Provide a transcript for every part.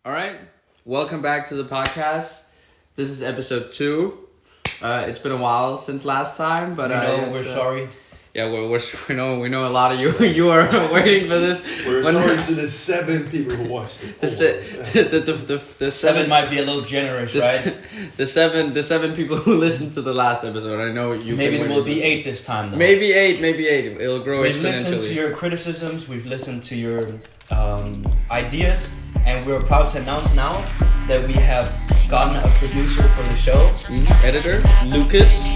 All right, welcome back to the podcast. This is episode 2. It's been a while since last time, but we're sorry. Yeah, we know a lot of you are waiting for this. We're sorry to the 7 people who watched it. The 7 might be a little generous, right? The seven people who listened to the last episode. I know you. Maybe there will be 8 this time, though. Maybe 8. It'll grow exponentially. We've listened to your criticisms. We've listened to your ideas, and we're proud to announce now that we have gotten a producer for the show. Editor Lucas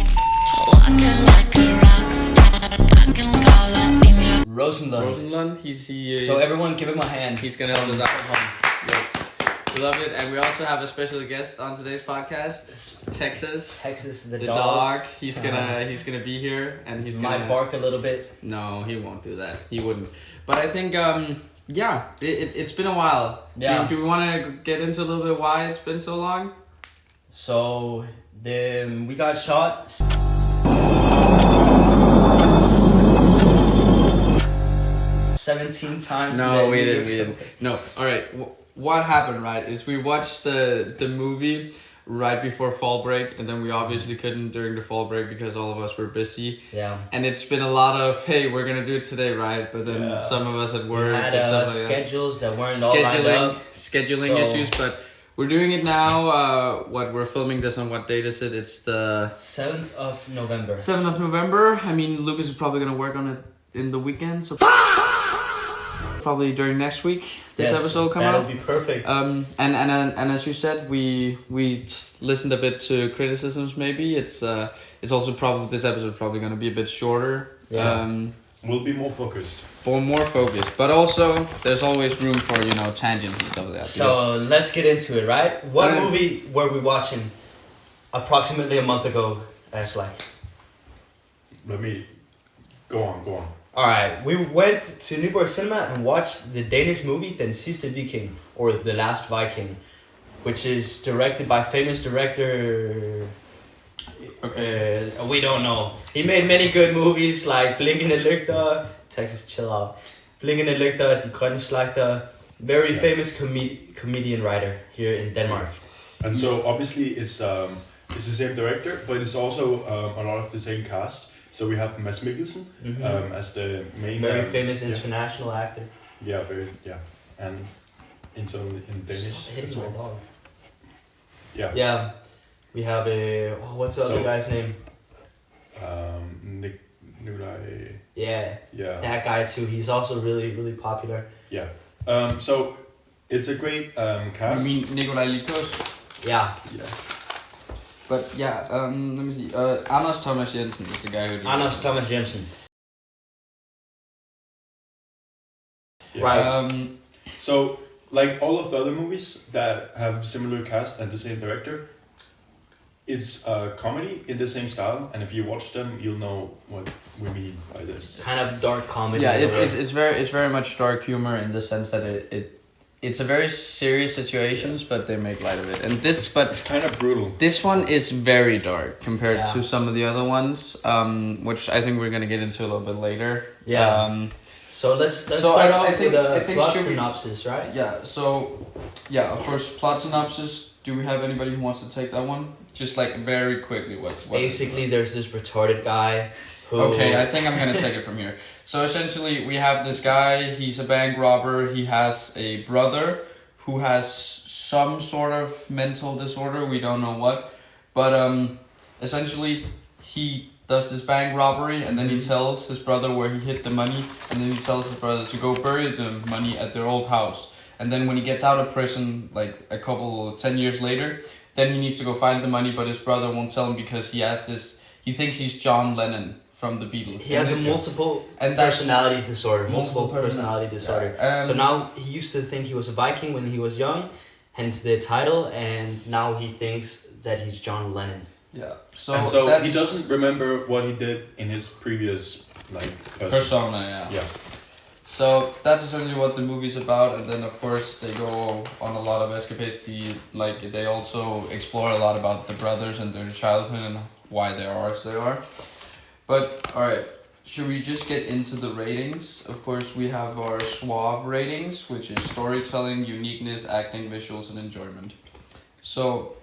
Rosenlund. So everyone, give him a hand. He's gonna help us out. Yes, we love it, and we also have a special guest on today's podcast. Texas, the dog. He's gonna be here, and he's might gonna bark a little bit. No, he won't do that. He wouldn't. But I think it's been a while. Yeah. Do we want to get into a little bit why it's been so long? So we got shot. $17 times. No, we didn't. No, all right. What happened, right, is we watched the movie right before fall break, and then we obviously couldn't during the fall break because all of us were busy. Yeah. And it's been a lot of, hey, we're going to do it today, right? But then some of us at work. We had and stuff like schedules that weren't all lined up. Scheduling issues, but we're doing it now. We're filming this on what date is it? It's the 7th of November. 7th of November. I mean, Lucas is probably going to work on it in the weekend, so probably during next week this episode will come out. That'll be perfect. And as you said, we listened a bit to criticisms. Maybe it's also probably this episode probably going to be a bit shorter. Yeah. We'll be more focused. More focused, but also there's always room for tangents and stuff like that. So let's get into it, right? What movie were we watching approximately a month ago, Aslak? Let me go on. Alright, we went to Nyborg Cinema and watched the Danish movie Den Sidste Viking, or The Last Viking, which is directed by famous director... Okay. We don't know. He made many good movies like Blinkende Lygter, Texas, chill out. Blinkende Lygter, De Grønne Slagter, very famous comedian writer here in Denmark. And so obviously it's the same director, but it's also a lot of the same cast. So we have Mads Mikkelsen as the main... Very famous international actor. Yeah, and in Danish as well. Yeah. Yeah. We have what's the other guy's name? Nikolaj. Yeah. That guy too. He's also really, really popular. Yeah. So it's a great cast. You mean Nikolaj Likos? Yeah. But let me see. Anders Thomas Jensen is the guy who did Anders Thomas Jensen. Yes. Right. So, like all of the other movies that have similar cast and the same director, it's a comedy in the same style, and if you watch them, you'll know what we mean by this. Kind of dark comedy. Yeah, it's very much dark humor in the sense that it's a very serious situations, but they make light of it. And it's kind of brutal. This one is very dark compared to some of the other ones, which I think we're gonna get into a little bit later. Yeah. So let's start off with a plot synopsis, right? Yeah. So, of course, plot synopsis. Do we have anybody who wants to take that one? Just like very quickly, what basically there's this retarded guy. Okay, I think I'm gonna take it from here. So essentially, we have this guy. He's a bank robber. He has a brother who has some sort of mental disorder. We don't know what, but essentially, he does this bank robbery, and then he tells his brother where he hid the money, and then he tells his brother to go bury the money at their old house. And then when he gets out of prison, like 10 years later, then he needs to go find the money, but his brother won't tell him because he has this. He thinks he's John Lennon from the Beatles. He has a multiple personality disorder. So now he used to think he was a Viking when he was young, hence the title, and now he thinks that he's John Lennon. Yeah. So he doesn't remember what he did in his previous persona. Yeah. So that's essentially what the movie's about, and then of course they go on a lot of escapades. They also explore a lot about the brothers and their childhood and why they are as they are. But alright, should we just get into the ratings? Of course, we have our suave ratings, which is storytelling, uniqueness, acting, visuals, and enjoyment. So,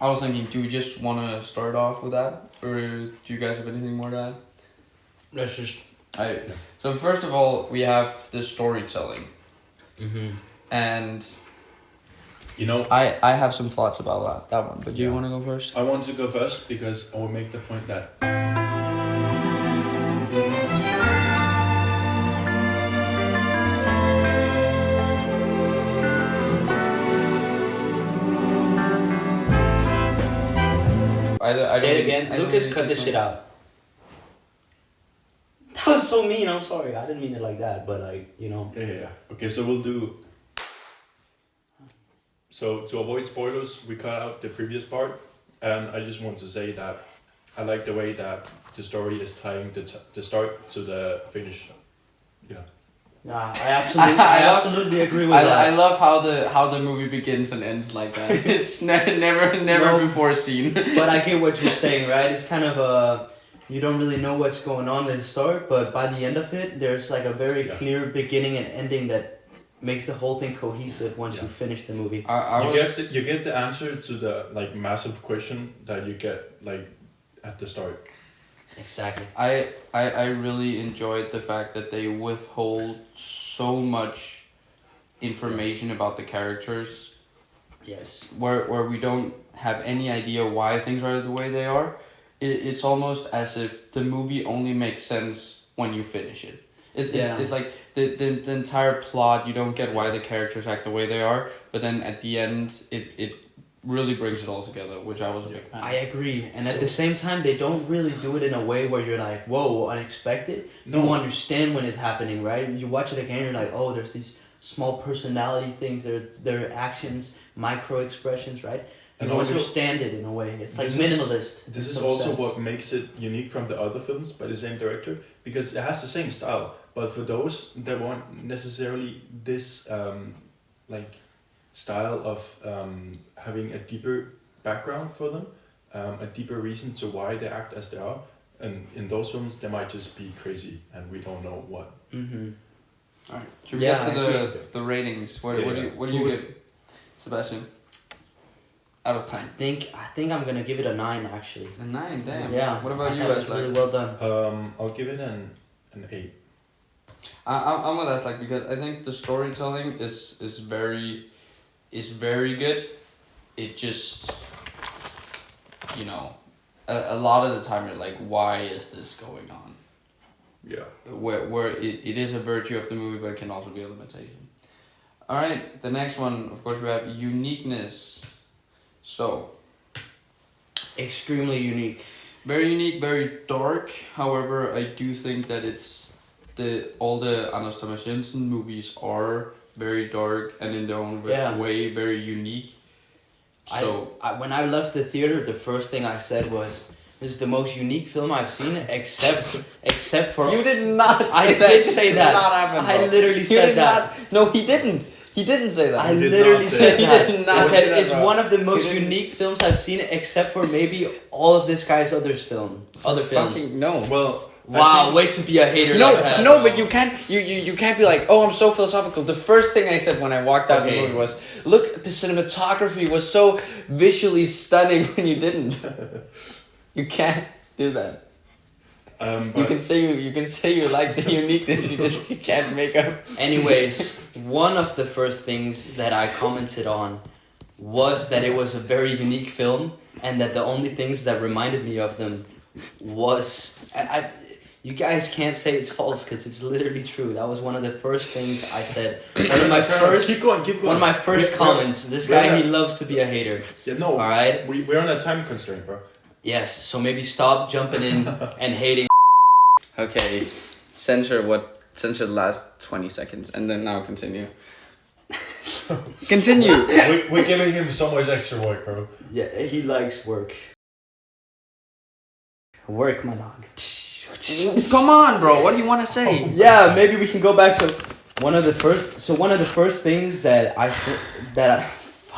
I was thinking, do we just want to start off with that? Or do you guys have anything more to add? Let's just... So first of all, we have the storytelling. And... You know... I have some thoughts about that one, but do you want to go first? I want to go first because I will make the point that... Say it again. Lucas, cut this shit out. That was so mean. I'm sorry. I didn't mean it like that, but like, you know. Yeah. Okay, so we'll do... So to avoid spoilers, we cut out the previous part. And I just want to say that I like the way that the story is tying the start to the finish. Yeah. Nah, I absolutely agree with that. I love how the movie begins and ends like that. It's never before seen. But I get what you're saying, right? It's kind of you don't really know what's going on at the start, but by the end of it, there's like a very clear beginning and ending that makes the whole thing cohesive once you finish the movie. You get the answer to the like massive question that you get like at the start. Exactly. I really enjoyed the fact that they withhold so much information about the characters. Yes. Where we don't have any idea why things are the way they are. It's almost as if the movie only makes sense when you finish it. It's like the entire plot, you don't get why the characters act the way they are, but then at the end it really brings it all together, which I was a big fan of. I agree. And at the same time, they don't really do it in a way where you're like, whoa, unexpected. No. You understand when it's happening, right? You watch it again, you're like, oh, there's these small personality things, there are actions, micro expressions, right? You also understand it in a way. It's like minimalist. This is also what makes it unique from the other films by the same director, because it has the same style. But for those that weren't necessarily this style of having a deeper background for them, a deeper reason to why they act as they are, and in those films they might just be crazy and we don't know what. All right, should we get to the ratings? What do you give, Sebastian? Out of 10. I think I'm gonna give it a 9 actually. A 9, damn. Yeah. What about you? That's really well done. I'll give it an 8. I'm with that, because I think the storytelling is very good. It just, a lot of the time you're like, why is this going on? Yeah. Where it is a virtue of the movie, but it can also be a limitation. All right, the next one, of course, we have uniqueness. So, extremely unique. Very unique, very dark. However, I do think that all the Anders Thomas Jensen movies are very dark and in their own way very unique. So when I left the theater, the first thing I said was, "This is the most unique film I've seen, except for." You did not. I did say that. Not happen, I literally said that. No, he didn't. He didn't say that. I literally said that. He did not I say said it's that, one of the most unique films I've seen, except for maybe all of this guy's other films. No. Well. Wow, wait to be a hater. No, like that, no, bro. but you can't be like, oh, I'm so philosophical. The first thing I said when I walked out of the movie was, look, the cinematography was so visually stunning when you didn't. You can't do that. You can say you like the uniqueness, you can't make up. Anyways, one of the first things that I commented on was that it was a very unique film, and that the only things that reminded me of them was you guys can't say it's false because it's literally true. That was one of the first things I said. One of my first keep going. One of my first comments. This guy, he loves to be a hater. Yeah, no. All right. We're on a time constraint, bro. Yes. So maybe stop jumping in and hating. Okay, censor the last 20 seconds and then now continue. Continue. We're giving him so much extra work, bro. Yeah, he likes work. Work, my dog. Come on, bro. What do you want to say? Yeah, maybe we can go back to one of the first things that I said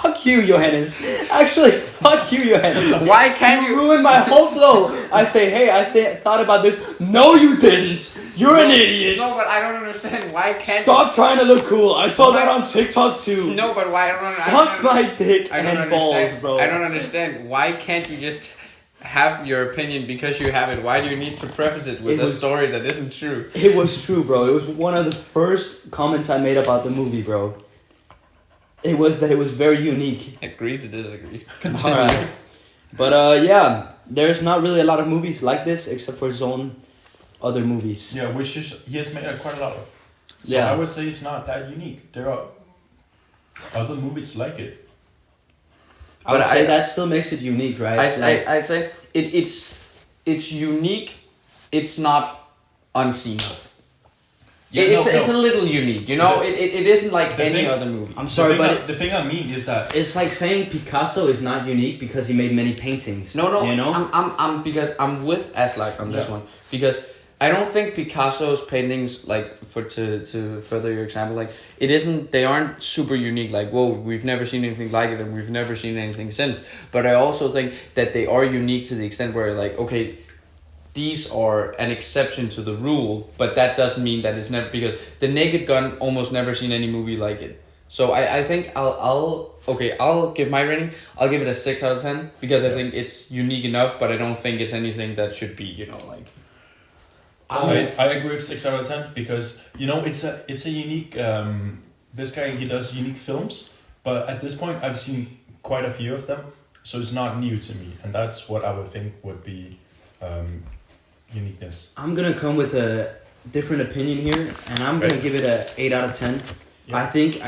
Fuck you, Johannes. Actually, fuck you, Johannes. Why can't you ruin my whole flow? I say, hey, I thought about this. No, you didn't. You're an idiot. No, but I don't understand. Why can't Stop trying to look cool. I saw that on TikTok too. No, but why? Suck my dick and balls, bro. I don't understand. Why can't you just have your opinion because you have it? Why do you need to preface it with a story that isn't true? It was true, bro. It was one of the first comments I made about the movie, bro. It was that it was very unique. Agree to disagree. Continue. Alright. But yeah, there's not really a lot of movies like this except for his own other movies. Yeah, he has made quite a lot of. So yeah. I would say it's not that unique. There are other movies like it. I would say that still makes it unique, right? I'd say it's unique. It's not unseen. Yeah, it's a little unique, you know. It isn't like any other movie. I'm sorry, but the thing I mean is that it's like saying Picasso is not unique because he made many paintings. No, you know. I'm because I'm with Aslak on this one because I don't think Picasso's paintings, like to further your example, like it isn't. They aren't super unique. Like, whoa, we've never seen anything like it, and we've never seen anything since. But I also think that they are unique to the extent where, like, okay, these are an exception to the rule, but that doesn't mean that it's never, because The Naked Gun almost never seen any movie like it. So I think I'll give my rating. I'll give it a 6 out of 10 because I think it's unique enough, but I don't think it's anything that should be, you know, like. I agree with 6 out of 10 because, you know, it's a unique. This guy, he does unique films, but at this point I've seen quite a few of them, so it's not new to me, and that's what I would think would be uniqueness. I'm gonna come with a different opinion here, and I'm gonna give it a 8 out of 10. Yeah. I think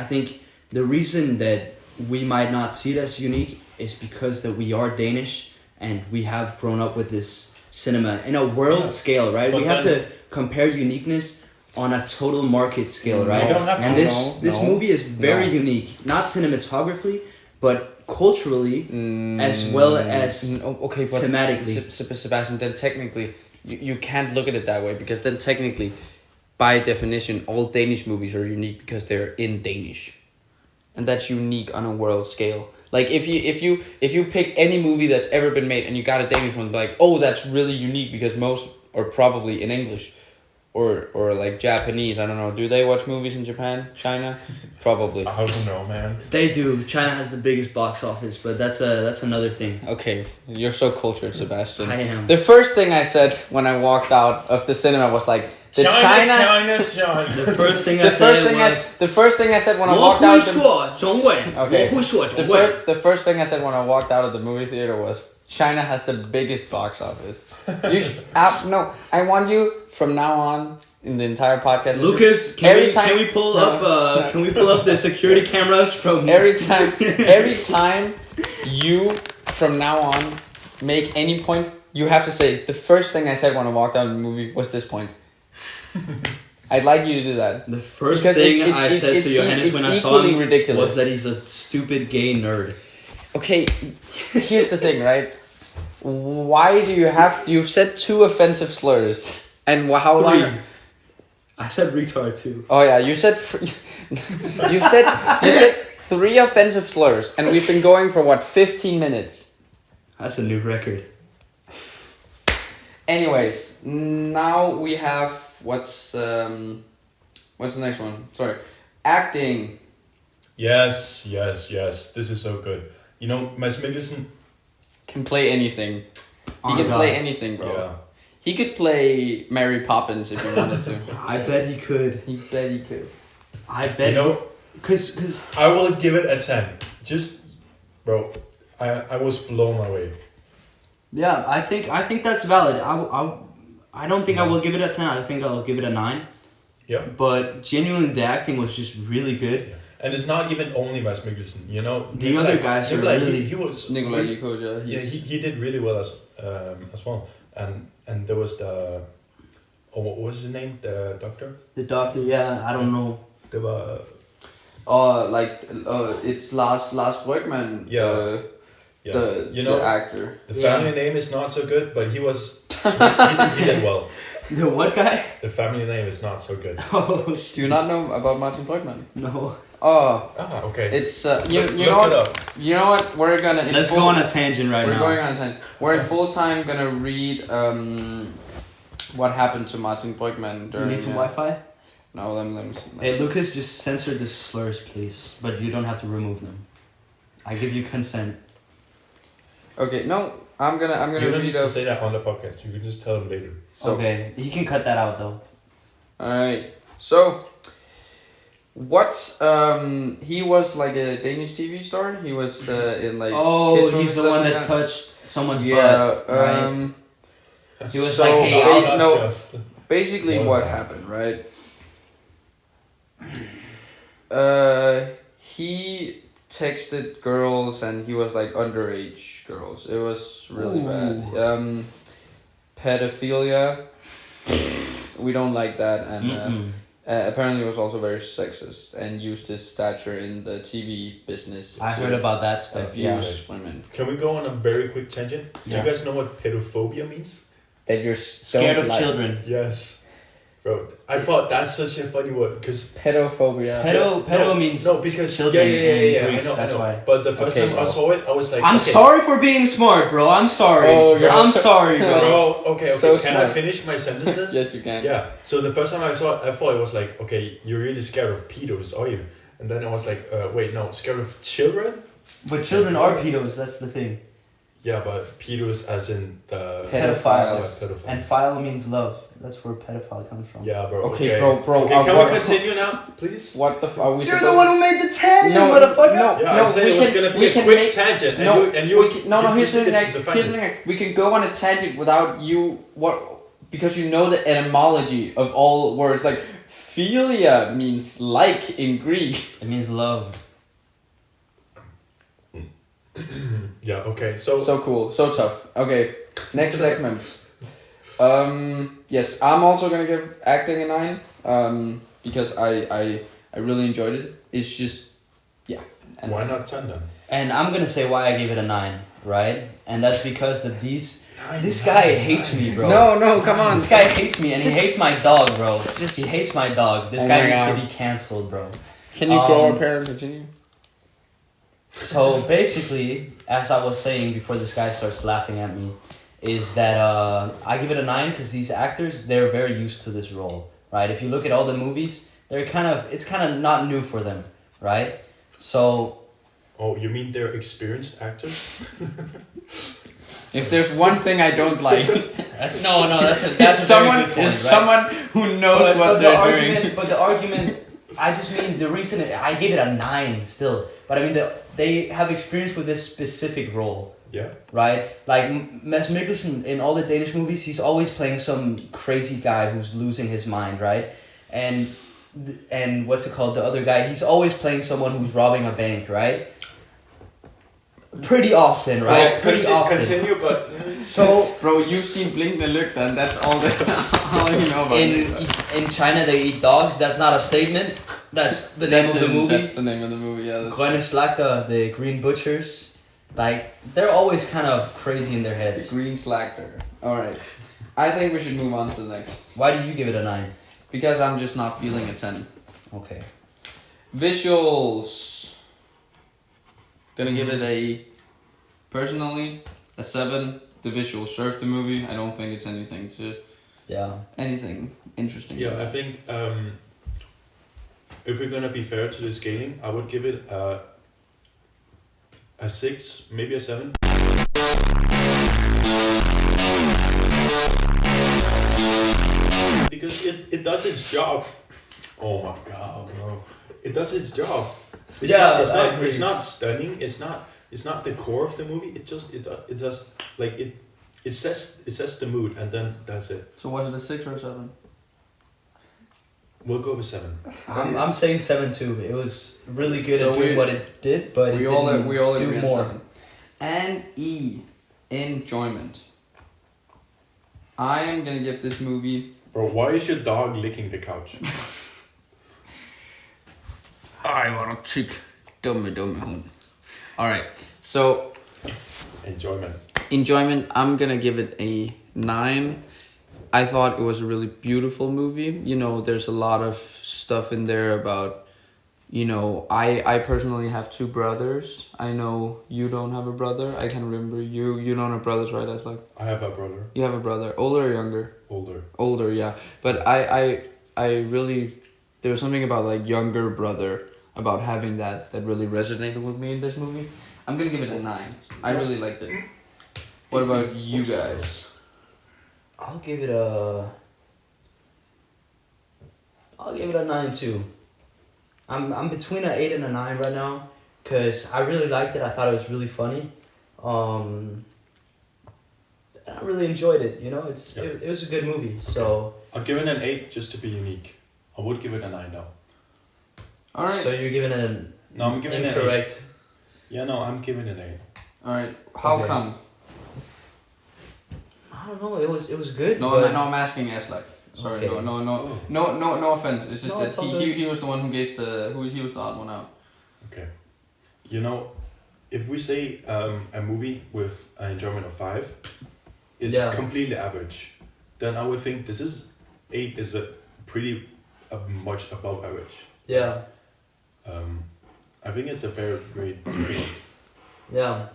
the reason that we might not see it as unique is because that we are Danish and we have grown up with this cinema in a world scale, right? But we have to compare uniqueness on a total market scale, right? You don't have to. And this movie is very unique, not cinematographically, but culturally as well as thematically. Sebastian, then technically you can't look at it that way, because then technically, by definition, all Danish movies are unique because they're in Danish, and that's unique on a world scale. Like if you pick any movie that's ever been made and you got a Danish one, like, oh, that's really unique because most are probably in English. Or like Japanese, I don't know. Do they watch movies in Japan? China? Probably. I don't know, man. They do. China has the biggest box office, but that's another thing. Okay, you're so cultured, Sebastian. I am. The first thing I said when I walked out of the cinema was like, China. The first thing I said when I walked out of the first thing I said when I walked out of the movie theater was, China has the biggest box office. No, I want you from now on in the entire podcast. Lucas, can we pull up the security cameras from every time you from now on make any point, you have to say the first thing I said when I walked out of the movie was this point. I'd like you to do that. The first thing I said to Johannes when I saw him was that he's a stupid gay nerd. Okay, here's the thing, right? Why do you've said 2 offensive slurs, and how long? I said retard too. Oh yeah, you said 3 offensive slurs, and we've been going for 15 minutes. That's a new record. Anyways, now we have what's the next one? Sorry, acting. Yes. This is so good. You know, Mads Mikkelsen can play anything. He can play anything, bro. Yeah. He could play Mary Poppins if he wanted to. I bet he could. I bet. You know, cause I will give it a 10. Just, bro, I was blown away. Yeah, I think that's valid. I don't think I will give it a 10. I think I'll give it a 9. Yeah. But genuinely, the acting was just really good. Yeah. And it's not even only Mads Mikkelsen, you know. The other guys are really. He was Nikolaj Likos, yeah. He did really well as well. And there was what was his name? The doctor. The doctor, yeah. I don't know. There were. It's Lars Brygmann. Yeah. The actor. The family name is not so good, but he did well. The what guy? The family name is not so good. Oh shit. Do you not know about Martin Brygmann? No. Oh, okay. it's you know what? You know what? We're gonna. Let's go on a tangent right now. We're going on a tangent. We're in full time gonna read what happened to Martin Brygmann during. You need some Wi-Fi? No, let me. Hey, Lucas, just censor the slurs, please. But you don't have to remove them. I give you consent. Okay, no, I'm gonna You don't read need to say that on the podcast. You can just tell him later. So, okay, he can cut that out though. Alright, so what? He was like a Danish TV star. He was in like. Oh, he's the one that touched someone's butt. Right? He was so like, "Hey, basically, what happened, right? He texted girls, and he was like underage girls. It was really bad. Pedophilia. We don't like that, and apparently was also very sexist and used his stature in the TV business. I heard about that stuff. Abuse women. Can we go on a very quick tangent? Do you guys know what pedophobia means? That you're scared of children. Yes. Bro, I thought that's such a funny word because pedophobia. Pedo means because children. Yeah. Greek, I know. That's why. But the first time I saw it, I was like, I'm sorry for being smart, bro. I'm sorry. Oh, I'm sorry, bro. Bro, okay. So can smart. I finish my sentences? Yes, you can. Yeah. So the first time I saw it, I thought it was like, okay, you're really scared of pedos, are you? And then I was like, wait, no, scared of children? But children are pedos. That's the thing. Yeah, but pedos as in the Pedophiles. Yeah, pedophile. And phile means love. That's where pedophile comes from. Yeah, bro. Okay, bro. Okay, can we continue now, please? What the are we? You're the one who made the tangent, No, motherfucker. no. Yeah, I said it was gonna be a quick tangent, and you. Here's the thing. Here's the thing. We can go on a tangent without you. Because you know the etymology of all words. Like philia means like in Greek. It means love. Yeah. Okay. So cool. So tough. Okay. Next segment. Yes, I'm also gonna give acting a 9. Because I really enjoyed it. It's just, yeah. And why not 10 then? And I'm gonna say why I gave it a 9, right? And that's because this guy hates me, bro. No, come on. This guy hates me, and he hates my dog, bro. He hates my dog. This guy needs to be cancelled, bro. Can you grow a pair and continue? So basically, as I was saying before this guy starts laughing at me, is that I give it a 9 because these actors, they're very used to this role, right? If you look at all the movies, it's kind of not new for them, right? So. Oh, you mean they're experienced actors? If there's one thing I don't like, that's someone who knows what they're doing. But the argument, I just mean the reason I gave it a 9 still. But I mean they have experience with this specific role. Yeah. Right? Like Mads Mikkelsen in all the Danish movies, he's always playing some crazy guy who's losing his mind, right? And what's it called? The other guy, he's always playing someone who's robbing a bank, right? Pretty often, right? Well, Pretty often. Continue, but So, bro, you've seen Blink and Lygte, and that's all you know about in China, they eat dogs. That's not a statement. That's the name of the movie. That's the name of the movie. Yeah. Grønne Slagter, the Green Butchers. Like they're always kind of crazy in their heads. Green Slagter. All right. I think we should move on to the next. Why do you give it a 9? Because I'm just not feeling a 10. Okay. Visuals. Gonna give it personally a 7. The visuals serve the movie. I don't think it's anything interesting. Yeah, I think if we're gonna be fair to the scaling, I would give it a 6, maybe a 7. Because it does its job. Oh my god, bro! It does its job. It's not stunning. It's not the core of the movie. It just like it sets the mood, and then that's it. So was it a 6 or a 7? We'll go with 7. I'm saying 7 too. It was really good at doing what it did, but we all agree on more. 7. And enjoyment. I am gonna give this movie. Bro, why is your dog licking the couch? I want a chick. Dumme hund. Alright, so. Enjoyment, I'm gonna give it a 9. I thought it was a really beautiful movie. You know, there's a lot of stuff in there about you know, I personally have 2 brothers. I know you don't have a brother. I can remember you don't have brothers, right? That's like I have a brother. you have a brother, older or younger? Older, yeah. But I really, there was something about like younger brother, about having that really resonated with me in this movie. I'm gonna give it a 9. I really liked it. What about you guys? I'll give it a 9 too. I'm between an 8 and a 9 right now, cause I really liked it. I thought it was really funny. And I really enjoyed it. You know, it was a good movie. So I'll give it an 8 just to be unique. I would give it a 9 though. All right. So you're giving it an No, I'm giving it incorrect. an 8. Yeah, no, I'm giving it an 8. All right. How Okay. come? I don't know. It was good. No, but- no, I'm asking Aslak. Sorry, Okay. no offense. It's just No, that it's all good. he was the one who gave he was the odd one out. Okay. You know, if we say a movie with an enjoyment of 5 is completely average, then I would think 8 is a pretty much above average. Yeah. I think it's a very great score. Yeah.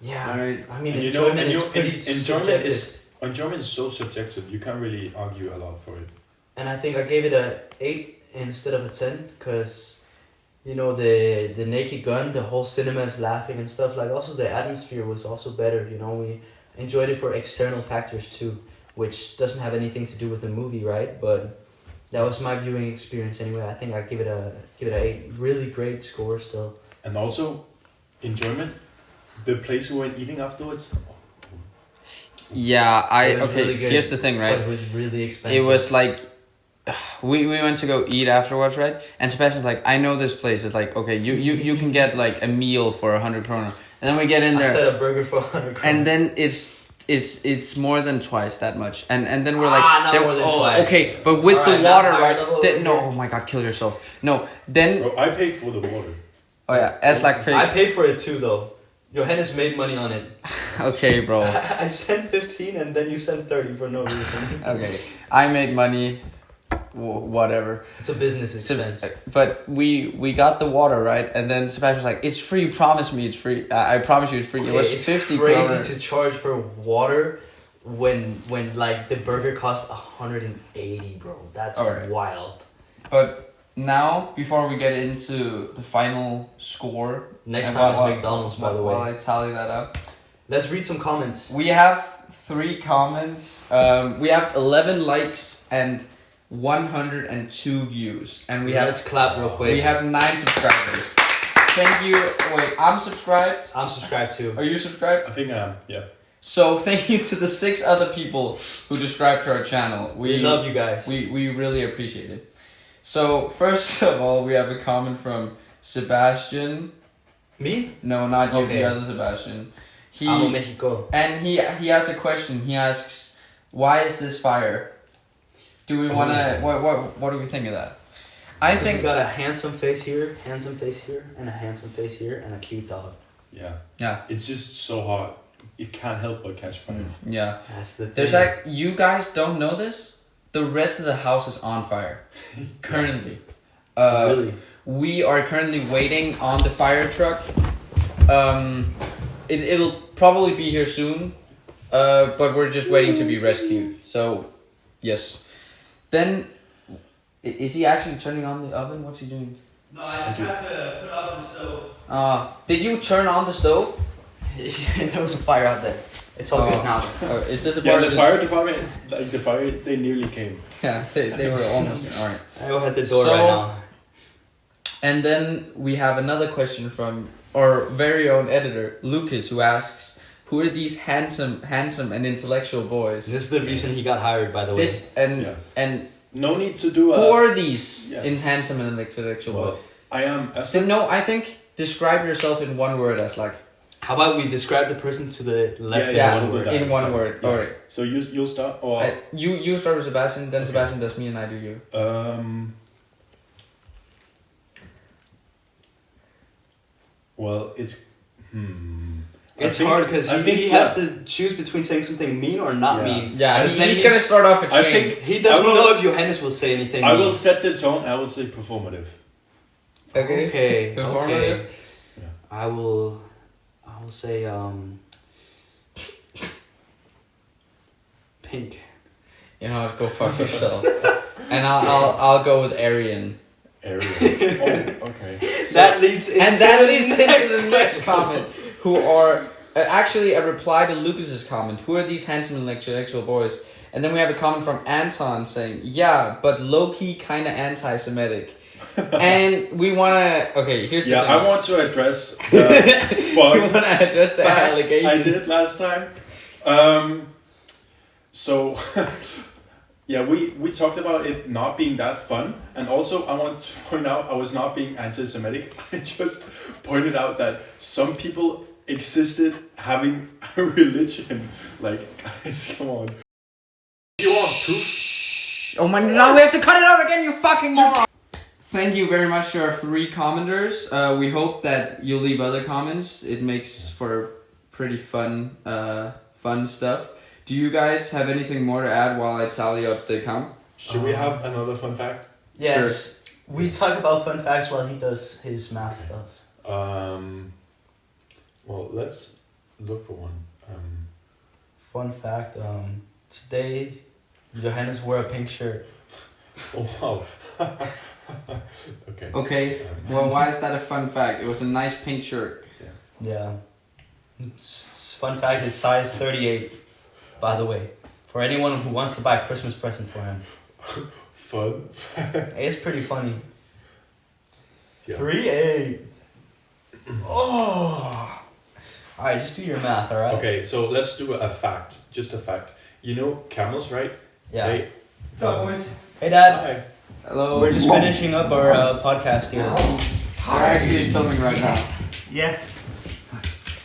Yeah. Alright. I mean, And you know, enjoyment is pretty subjective. Enjoyment is so subjective. You can't really argue a lot for it. And I think I gave it a 8 instead of a 10, because, you know, the Naked Gun, the whole cinema is laughing and stuff. Like, also the atmosphere was also better. You know, we enjoyed it for external factors too, which doesn't have anything to do with the movie, right? But that was my viewing experience anyway. I think I give it a 8. Really great score still. And also, enjoyment. The place we went eating afterwards. Yeah, It was really good, here's the thing, right? But it was really expensive. It was like, we went to go eat afterwards, right? And Sebastian's like, I know this place. It's like, okay, you can get like a meal for 100 kroner. And then we get in I there. said a burger for 100 kroner. And then it's more than twice that much. And then we're like, not more than twice. okay, but with All the right, now water, higher right? level Then, over no, here. oh my god, kill yourself. No, then, Bro, I paid for the water. oh yeah, Aslak I paid. paid for it too, though. Johannes made money on it. Okay, bro. I sent 15 and then you sent 30 for no reason. Okay, I made money, whatever. It's a business expense. But we got the water, right? And then Sebastian's like, it's free, promise me it's free. I promise you it's free. Okay, It was it's 50 crazy kroner. to charge for water when like the burger cost 180, bro. That's Alright. wild. But now, before we get into the final score, Next and time while- is McDonald's, by the way. While I tally that up, Let's read some comments. we have 3 comments. We have 11 likes and 102 views, and we have Let's clap real quick. we have 9 subscribers. Thank you. Wait, I'm subscribed. I'm subscribed too. Are you subscribed? I think yeah. So thank you to the 6 other people who subscribed to our channel. We love you guys. We really appreciate it. So first of all, we have a comment from Sebastian. Me? No, not you. Okay. The other Sebastian. Amo Mexico. And he has a question. He asks, "Why is this fire? Do we wanna? What do we think of that?" I So think we got a handsome face here, and a handsome face here, and a cute dog. Yeah. It's just so hot. It can't help but catch fire. Yeah. That's the thing. There's like, you guys don't know this. The rest of the house is on fire currently. Really? We are currently waiting on the fire truck. It'll probably be here soon, but we're just waiting to be rescued. So, yes. Then, is he actually turning on the oven? What's he doing? No, I just had to put it on the stove. Did you turn on the stove? There was a fire out there. It's all good now. Is this a Yeah, part the of fire department, like the fire, they nearly came. Yeah, they were almost all right. I go at the door So- right now. And then we have another question from our very own editor, Lucas, who asks, "Who are these handsome and intellectual boys?" This is the reason he got hired, by the way. This and No need to do who are these Yeah. in handsome and intellectual boys? I am. So no, I think describe yourself in one word as like How about we describe the person to the left Yeah, in one one word? word. in one word. Yeah. Alright. So you'll start, or You start with Sebastian, then Okay. Sebastian does me, and I do you. Well, it's It's I think- hard because I think, he has to choose between saying something mean or not Yeah. mean. Yeah, And then he's gonna start off a I chain. think He doesn't I will- know if Johannes will say anything I mean. will set the tone. I will say performative. Okay. Performative. Yeah. I will say pink. You know what? Go fuck yourself. And I'll go with Aryan. Area. Oh, okay. That leads into the next comment. Who are actually a reply to Lucas's comment. Who are these handsome intellectual boys? And then we have a comment from Anton saying, "Yeah, but low key kind of anti-Semitic." And we wanna. Okay, here's the thing. I want to address the you wanna address the allegation? I did last time. So. Yeah, we talked about it not being that fun, and also I want to point out I was not being anti-Semitic. I just pointed out that some people existed having a religion. Like, guys, come on. You want proof? Oh my! Now we have to cut it out again. You fucking moron! Thank you very much to our 3 commenters. We hope that you'll leave other comments. It makes for pretty fun stuff. Do you guys have anything more to add while I tally up the count? Should we have another fun fact? Yes. Sure. We talk about fun facts while he does his math stuff. Well, let's look for one. Fun fact, today Johannes wore a pink shirt. Oh, wow. Okay. Okay, well, why is that a fun fact? It was a nice pink shirt. Yeah. Fun fact, it's size 38, by the way. For anyone who wants to buy a Christmas present for him. Fun. It's pretty funny. Yeah. 38. Oh. Alright, just do your math, alright? Okay, so let's do a fact. Just a fact. You know camels, right? Yeah. What's up, boys? Hey, Dad. Hi. Hello. We're just finishing up our podcast here. We're actually filming right now. Yeah.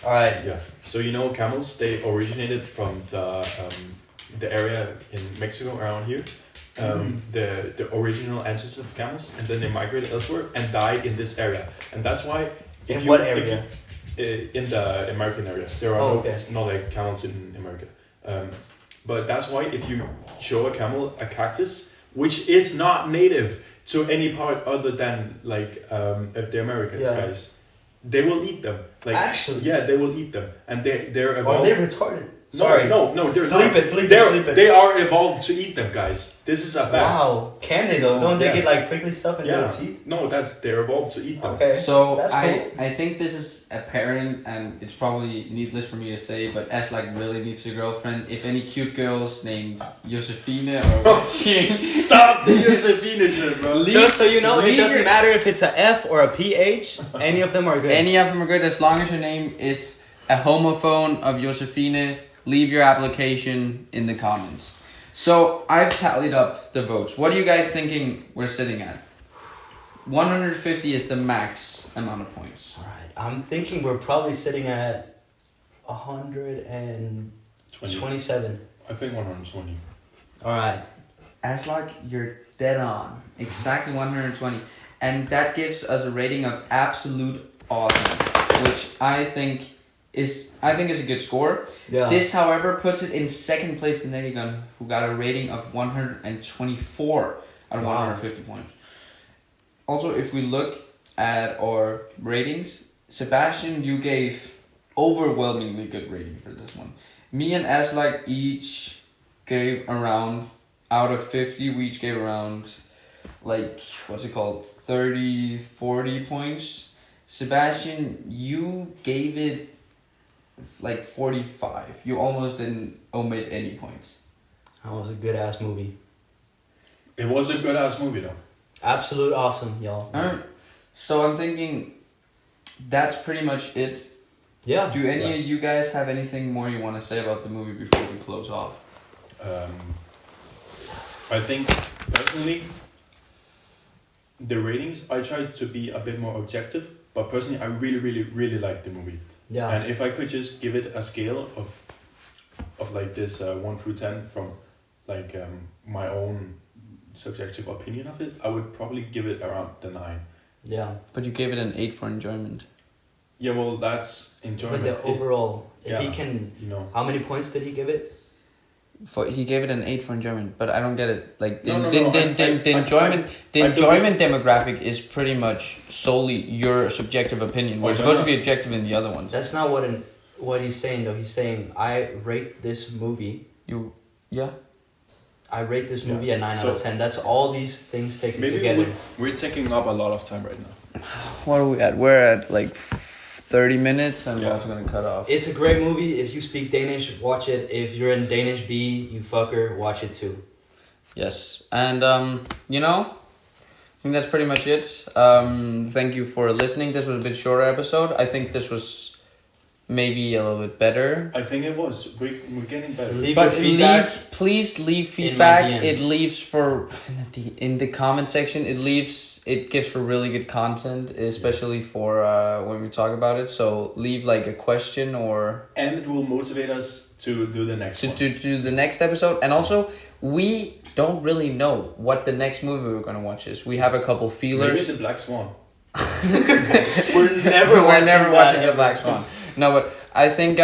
Alright. Yeah. So you know camels, they originated from the area in Mexico around here. The original ancestors of camels, and then they migrated elsewhere and died in this area. And that's why What area? In the American area. There are no like camels in America. But that's why if you show a camel a cactus, which is not native to any part other than like the Americans, guys, they will eat them. Like, actually? Yeah, they will eat them. And they're Are evolved. they retarded? No, Sorry. no, they're not. Bleep it. They are evolved to eat them, guys. This is a fact. Wow. Can they though? Don't they Yes. get like prickly stuff in their teeth? No, they're evolved to eat them. Okay. So That's cool. I think this is apparent, and it's probably needless for me to say, but S like really needs a girlfriend. If any cute girls named Josefine or watching, Stop the Josephine shit, bro. Just so you know, it doesn't matter if it's a F or a PH. Any of them are good. Any of them are good as long as your name is a homophone of Josefine. Leave your application in the comments. So I've tallied up the votes. What are you guys thinking we're sitting at? 150 is the max amount of points. Alright, I'm thinking we're probably sitting at 127. I think 120. Alright. As like you're dead on. Exactly 120. And that gives us a rating of absolute awesome, which I think is a good score. Yeah. This, however, puts it in second place to Negan, who got a rating of 124 out of 150 points. Also, if we look at our ratings, Sebastian, you gave overwhelmingly good rating for this one. Me and Aslak each gave around, out of 50, we each gave around, like, 30, 40 points. Sebastian, you gave it like 45. You almost didn't omit any points. That was a good ass movie. It was a good ass movie though. Absolute awesome, y'all. Alright. So I'm thinking that's pretty much it. Yeah. Do any of you guys have anything more you want to say about the movie before we close off? I think personally the ratings, I tried to be a bit more objective, but personally I really liked the movie. Yeah. And if I could just give it a scale of like this 1 through 10 from like my own subjective opinion of it, I would probably give it around the 9. Yeah. But you gave it an 8 for enjoyment. Yeah, well, that's enjoyment. But the overall, if he yeah, can, you know, how many points did he give it? He gave it an 8 for German, but I don't get it. Like the I enjoyment demographic is pretty much solely your subjective opinion. We're supposed to be objective in the other ones. That's not what he's saying though. He's saying I rate this movie. I rate this movie a 9 out of 10. That's all these things taken together. We're taking up a lot of time right now. What are we at? We're at like 30 minutes, and we're also gonna cut off. It's a great movie. If you speak Danish, watch it. If you're in Danish B, you fucker, watch it too. Yes, and I think that's pretty much it. Thank you for listening. This was a bit shorter episode. I think this was maybe a little bit better. I think it was. We're getting better. Please leave feedback. It leaves for in the comment section. It gives for really good content, especially for when we talk about it. So leave like a question and it will motivate us to do the next one. To do the next episode. And also we don't really know what the next movie we're gonna watch is. We have a couple feelers. Maybe the Black Swan. We're never watching the Black Swan. No, but I think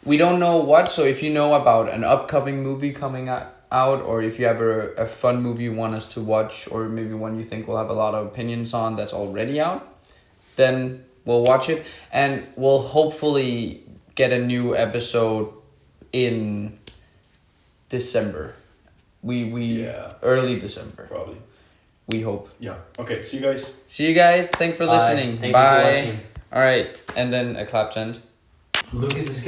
we don't know what. So if you know about an upcoming movie coming out, or if you have a fun movie you want us to watch, or maybe one you think we'll have a lot of opinions on that's already out, then we'll watch it, and we'll hopefully get a new episode in December. We early December. Probably. We hope. Yeah. Okay. See you guys. Thanks for listening. Thank Bye. you for watching. All right, and then a clap send. Lucas is